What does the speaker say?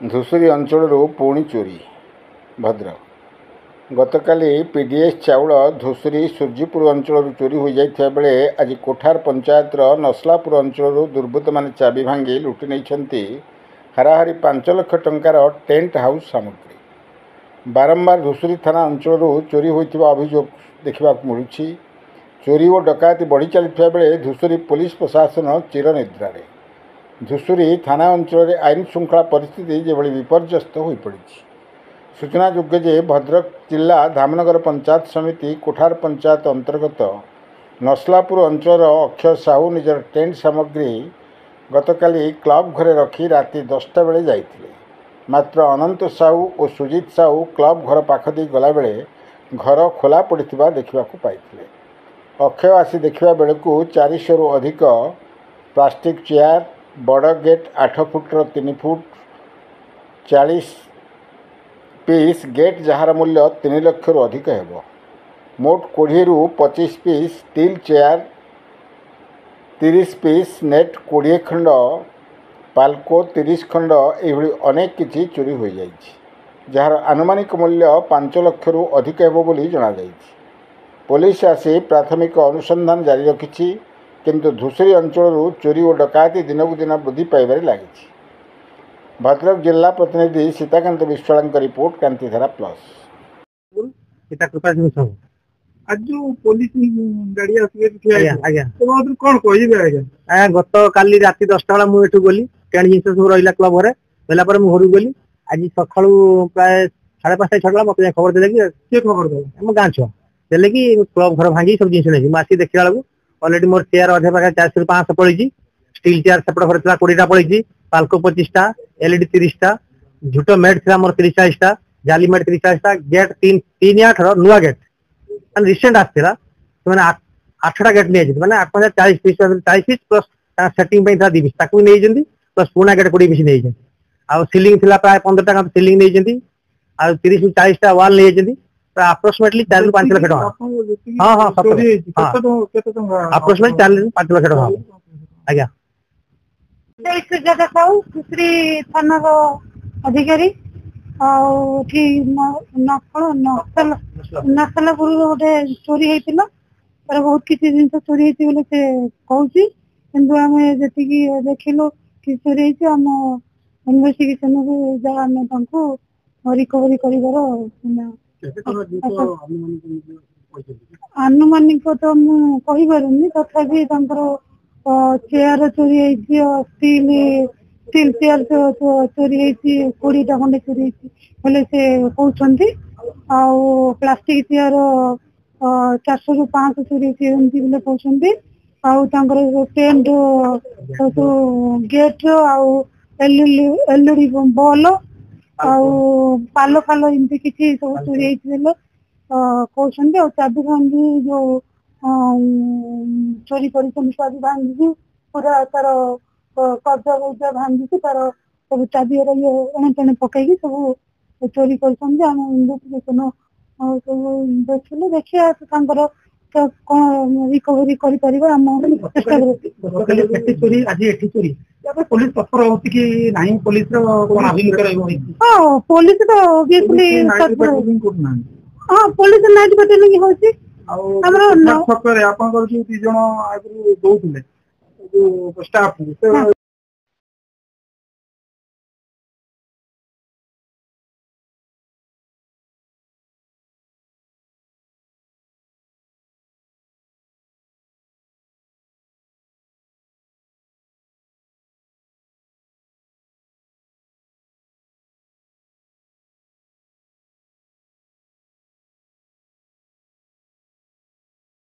धुसुरी अंचल पुणी चोरी भद्रक गतकाली पीडीएस चाउल धुसुरी सूर्यपुर अंचल चोरी हो जाता बेले आज कोठार पंचायतर नसलापुर अंचल दुर्बृत्त मैंने चाबी भांगी लुटि नहीं हाराहारी 5 लाख टंकार टेंट हाउस सामग्री। बारंबार धुसुरी थाना अंचल चोरी होता अभियोग देखा मिलूँ। चोरी और डकायती बढ़ी चलता बेले धुसुरी पुलिस प्रशासन चिरनिद्रारे। धुसुरी थाना अंचल आईन श्रृंखला परिस्थिति जेभली विपर्यस्त हो पड़ी। सूचनायोग्य जे भद्रक जिला धामनगर पंचायत समिति कोठार पंचायत अंतर्गत नसलापुर अंचल अक्षय साहू निजर टेंट सामग्री गतकाली क्लब घरे रखी राति 10टा बेले जाइथिले। मात्र अनंत साहू और सुजीत साहू क्लब घर पाख दे गला बेले घर खोला पड़ता देखा पाइथिले। अक्षय आसी देखा बेलू 400 रु अधिक प्लास्टिक चेयर, बड़ गेट 8 फुटर 3 फुट 40 पीस गेट जार मूल्य 3 लाख रु अधिक है। मोट 20 रु 25 piece steel chair, 30 piece net 20 खंड पाल्को 30 खंड यह अनेक किसी चोरी हो जाए, जार आनुमानिक मूल्य 5 लाख रु अधिक है जना। पुलिस आसी प्राथमिक अनुसंधान जारी रखी, किंतु धुसुरी अंचल चोरी और डकायती दिनकू दिन वृद्धि पाइबार लगी। भद्रक जिला प्रतिनिधि सीताकांत विश्वाल रिपोर्ट क्रांतिधारा प्लस। आज जो पुलिस गाड़ी कौन कह गत काली राति 10टा बेला मुझे गली टेंट जिन सब रहा क्लब घरे गला घर गली। आज सका प्राय 5:30 6 मत खबर देले कि खबर दे गाँ छुआ देले कि क्लब घर भांगी सब जिन नहीं आसी देखला बेलू अलरेडी मोर चेयर अधे पाखे 400 रु 500 पड़ी। स्टील चेयर सेपट घर था 20टा पड़ी, पाल्को 25टा, एलईडी 30टा, झुटो मेट था मोर 30-40टा, जाली मेट 30-40टा, गेट 3-8 नुआ गेट रिसेंट आसला मैंने 8टा गेट नहीं मैंने 8,040 पीस 40 पीस प्लस सेटिंग था 2 पीस ताकू नहीं प्लस पुणा गेट 20 पीस नहीं आ सिलिंग थी प्राय 15टा सिलिंग नहीं 30-40टा वाल नहीं अप्रोक्सीमेटली 4 रु 5 लाख टका। हाँ हाँ अप्रोक्सीमेटली 4 रु 5 लाख टका आज्ञा। सुजाता साहू धुसुरी थाना अधिकारी नसलापुर गोटे चोरी होता बहुत किसी जिन चोरी होती से कहूँ कि आम जी देखिलु कि चोरी होम इनभेस्टिगेशन रिकवरी कर आनुमानिक तो मुझे तथापि चेयर चोरी स्टील चेयर चोरी 20टा खंडे चोरी बोले से कहते प्लास्टिक चेयर 400 रु 500 चोरी बोले कहते टेंट गेट एलईडी बॉल पाल फाल एमती किसी सब चोरी कहते और चाबी भांगी जो चोरी कर चाबी भांगी पूरा तार कब्जा कब्जा भांगी तार सब चाबी एणे तेणे पकईकि सब चोरी कर इन्वेस्टिगेशन देखिले देखिए कौन रिकवरी कर पुलिस तत्पर होती कि नहीं पुलिस हाँ पुलिस तो ओबियसली हाँ पुलिस नाइट पेट्रोलिंग होची छकरे आपन जो 3 जण आगु दउथिले जो स्टाफ